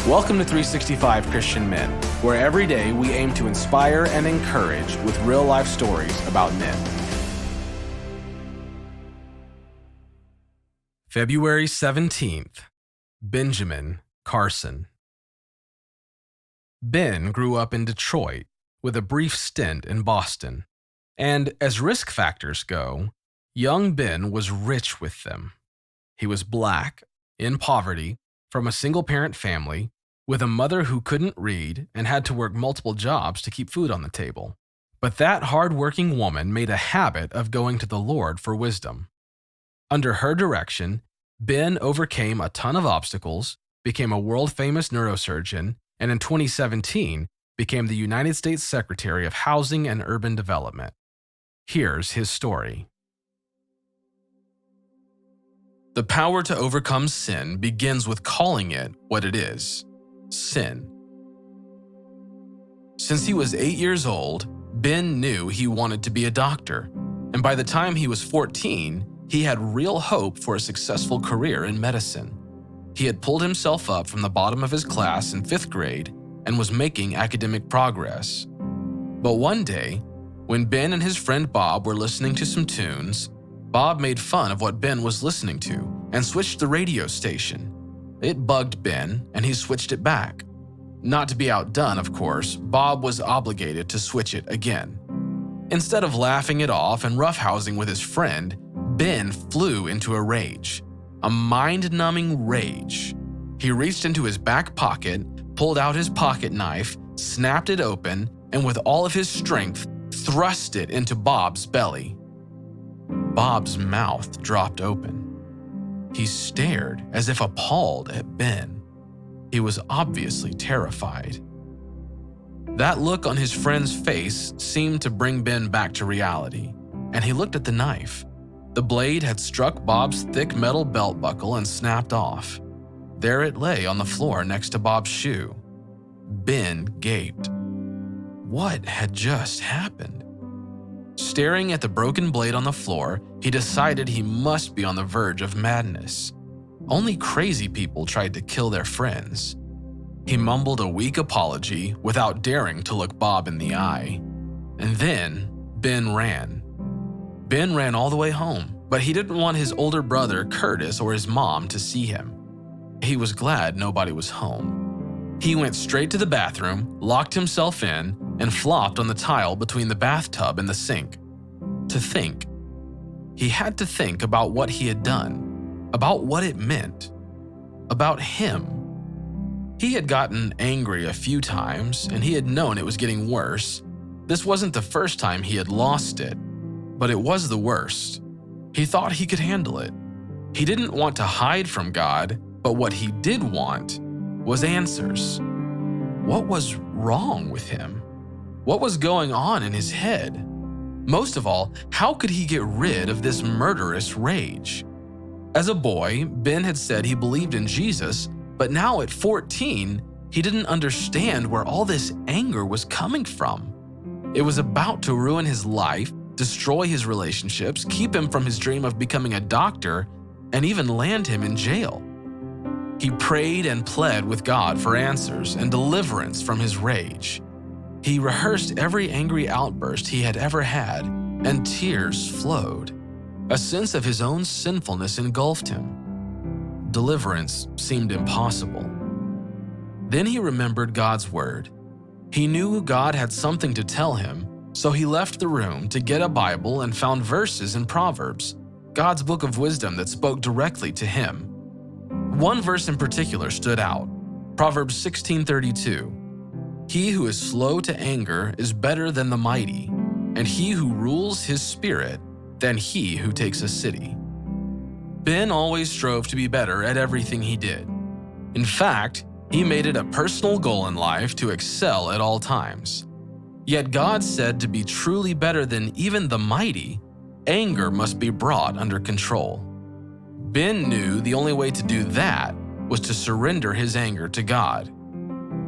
Welcome to 365 Christian Men, where every day we aim to inspire and encourage with real-life stories about men. February 17th, Benjamin Carson. Ben grew up in Detroit with a brief stint in Boston, and as risk factors go, young Ben was rich with them. He was black, in poverty, from a single-parent family, with a mother who couldn't read and had to work multiple jobs to keep food on the table. But that hard-working woman made a habit of going to the Lord for wisdom. Under her direction, Ben overcame a ton of obstacles, became a world-famous neurosurgeon, and in 2017 became the United States Secretary of Housing and Urban Development. Here's his story. The power to overcome sin begins with calling it what it is: sin. Since he was 8 years old, Ben knew he wanted to be a doctor, and by the time he was 14, he had real hope for a successful career in medicine. He had pulled himself up from the bottom of his class in 5th grade and was making academic progress. But one day, when Ben and his friend Bob were listening to some tunes, Bob made fun of what Ben was listening to and switched the radio station. It bugged Ben, and he switched it back. Not to be outdone, of course, Bob was obligated to switch it again. Instead of laughing it off and roughhousing with his friend, Ben flew into a rage. A mind-numbing rage. He reached into his back pocket, pulled out his pocket knife, snapped it open, and with all of his strength, thrust it into Bob's belly. Bob's mouth dropped open. He stared as if appalled at Ben. He was obviously terrified. That look on his friend's face seemed to bring Ben back to reality, and he looked at the knife. The blade had struck Bob's thick metal belt buckle and snapped off. There it lay on the floor next to Bob's shoe. Ben gaped. What had just happened? Staring at the broken blade on the floor, he decided he must be on the verge of madness. Only crazy people tried to kill their friends. He mumbled a weak apology without daring to look Bob in the eye. And then, Ben ran. Ben ran all the way home, but he didn't want his older brother, Curtis, or his mom to see him. He was glad nobody was home. He went straight to the bathroom, locked himself in, and flopped on the tile between the bathtub and the sink. To think. He had to think about what he had done, about what it meant, about him. He had gotten angry a few times, and he had known it was getting worse. This wasn't the first time he had lost it, but it was the worst. He thought he could handle it. He didn't want to hide from God, but what he did want was answers. What was wrong with him? What was going on in his head? Most of all, how could he get rid of this murderous rage? As a boy, Ben had said he believed in Jesus, but now at 14, he didn't understand where all this anger was coming from. It was about to ruin his life, destroy his relationships, keep him from his dream of becoming a doctor, and even land him in jail. He prayed and pled with God for answers and deliverance from his rage. He rehearsed every angry outburst he had ever had, and tears flowed. A sense of his own sinfulness engulfed him. Deliverance seemed impossible. Then he remembered God's word. He knew God had something to tell him, so he left the room to get a Bible and found verses in Proverbs, God's book of wisdom that spoke directly to him. One verse in particular stood out, Proverbs 16:32. He who is slow to anger is better than the mighty, and he who rules his spirit than he who takes a city. Ben always strove to be better at everything he did. In fact, he made it a personal goal in life to excel at all times. Yet God said to be truly better than even the mighty, anger must be brought under control. Ben knew the only way to do that was to surrender his anger to God.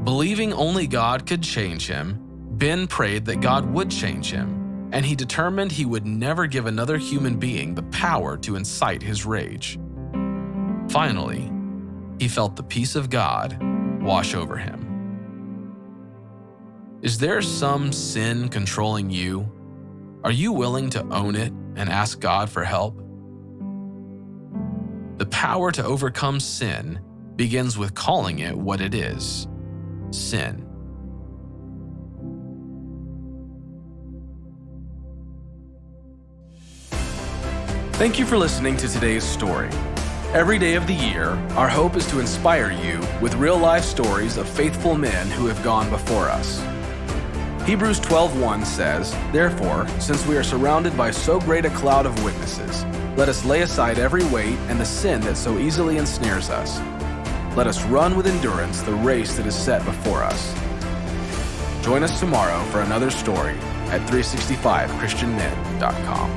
Believing only God could change him, Ben prayed that God would change him, and he determined he would never give another human being the power to incite his rage. Finally, he felt the peace of God wash over him. Is there some sin controlling you? Are you willing to own it and ask God for help? The power to overcome sin begins with calling it what it is: sin. Thank you for listening to today's story. Every day of the year, our hope is to inspire you with real-life stories of faithful men who have gone before us. Hebrews 12:1 says, "Therefore, since we are surrounded by so great a cloud of witnesses, let us lay aside every weight and the sin that so easily ensnares us. Let us run with endurance the race that is set before us." Join us tomorrow for another story at 365christianmen.com.